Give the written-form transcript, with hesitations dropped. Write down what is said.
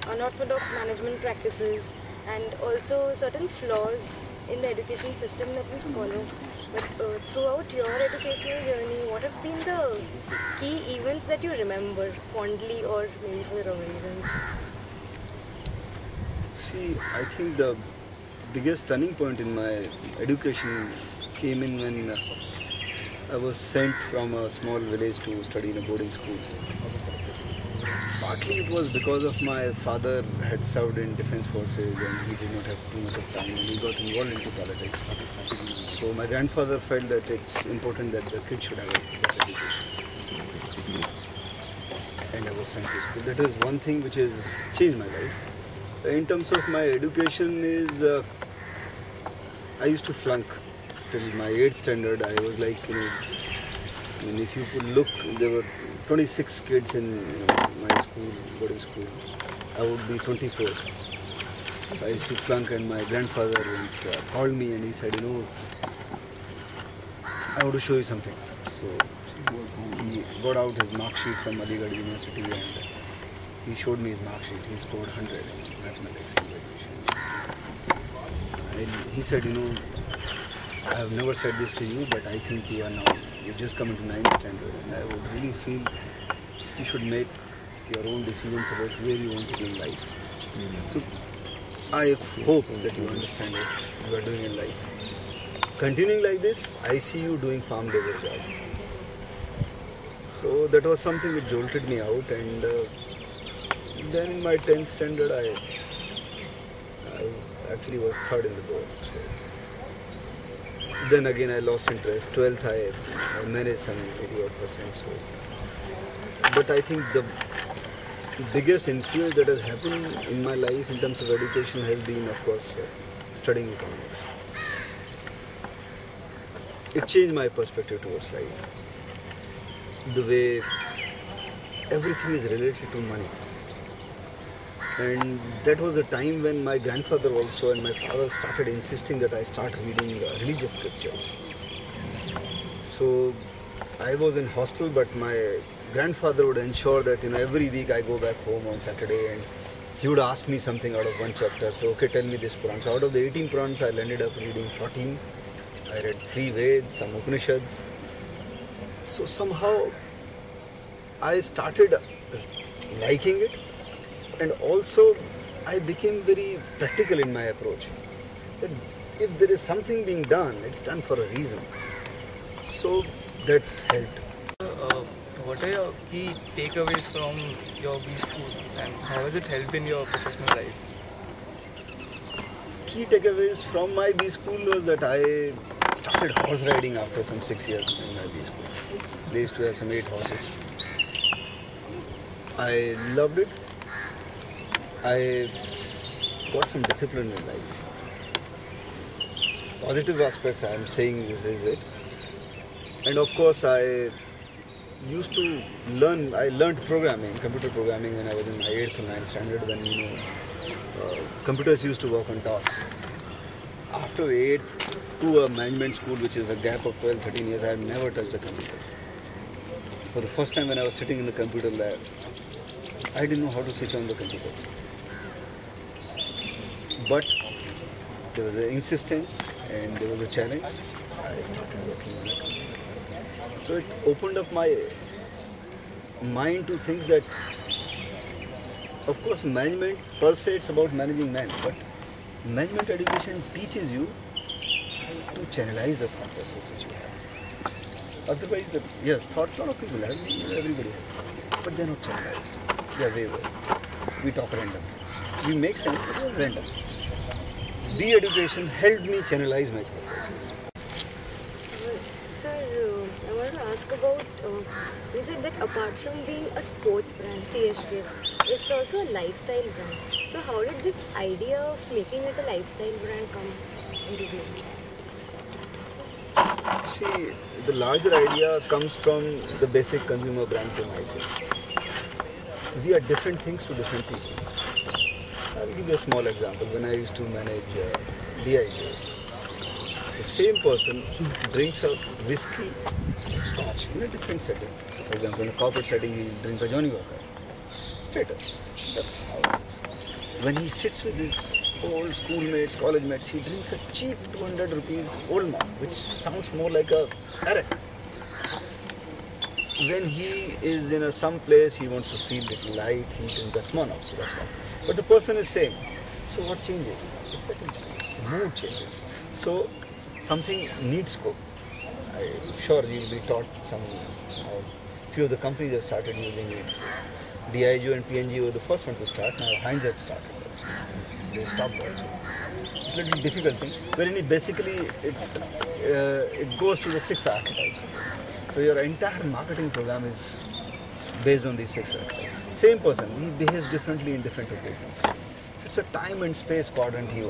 unorthodox management practices, and also certain flaws in the education system that we follow. But throughout your educational journey, what have been the key events that you remember fondly, or maybe for the wrong reasons? See, I think the biggest turning point in my education came in when I was sent from a small village to study in a boarding school. Partly it was because of my father had served in defense forces and he did not have too much of time and he got involved into politics. So my grandfather felt that it's important that the kid should have a better education. And I was sent to school. That is one thing which has changed my life. In terms of my education is, I used to flunk till my 8th standard. I was like, I mean, if you could look, there were 26 kids in my school, boarding school. I would be 24th. So I used to flunk, and my grandfather once called me and he said, I want to show you something. So he got out his mark sheet from Aligarh University and he showed me his mark sheet. He scored 100 in mathematics in graduation. And he said, I have never said this to you, but I think you've just come into 9th standard, and I would really feel you should make your own decisions about where you want to be in life. So I hope that you understand what you are doing in life. Continuing like this, I see you doing farm labor job. So that was something which jolted me out, and then in my 10th standard, I actually was 3rd in the board. So then again I lost interest. 12th I managed some 80%. So, but I think the biggest influence that has happened in my life in terms of education has been, of course, studying economics. It changed my perspective towards life. The way everything is related to money. And that was a time when my grandfather also and my father started insisting that I start reading religious scriptures. So I was in hostel, but my grandfather would ensure that every week I go back home on Saturday and he would ask me something out of one chapter. So, okay, tell me this Puran. So out of the 18 Purans, I ended up reading 14. I read 3 Veds, some Upanishads. So somehow I started liking it. And also, I became very practical in my approach. That if there is something being done, it's done for a reason. So that helped. What are your key takeaways from your B school and how has it helped in your professional life? Key takeaways from my B school was that I started horse riding after some 6 years in my B school. They used to have some 8 horses. I loved it. I got some discipline in life. Positive aspects I am saying this is it. And of course I used to learn, I learned programming, computer programming when I was in my 8th or 9th standard when computers used to work on DOS. After 8th to a management school which is a gap of 12-13 years, I have never touched a computer. So for the first time when I was sitting in the computer lab, I didn't know how to switch on the computer. But there was an insistence and there was a challenge. I started working on it. So it opened up my mind to things that, of course, management per se it's about managing men, but management education teaches you to channelize the thought process which you have. Otherwise, yes, thoughts a lot of people have, everybody has, but they're not channelized. They're way. We talk random things. We make sense, but they're random. B education helped me channelize my thought process. Sir, I want to ask about, you said that apart from being a sports brand, CSK, it's also a lifestyle brand. So how did this idea of making it a lifestyle brand come into being? See, the larger idea comes from the basic consumer brand premises. We are different things to different people. I'll give you a small example. When I used to manage Diageo, the same person drinks a whiskey, scotch in a different setting. So for example, in a corporate setting, he drinks a Johnny Walker. status. That's how it is. When he sits with his old schoolmates, college mates, he drinks a cheap 200 rupees old monk, which sounds more like a arrow. When he is in some place, he wants to feel little light, he drinks a Smirnoff, so that's one. But the person is same. So what changes? The setting changes, the mood changes. So something needs scope. I'm sure you will be taught some, few of the companies have started using it. Diageo and P&G were the first one to start, now Heinz had started. They stopped also. It's a little difficult thing, wherein basically it goes to the 6 archetypes. So your entire marketing program is based on these 6 archetypes. Same person, he behaves differently in different occasions. So it's a time and space quadrant he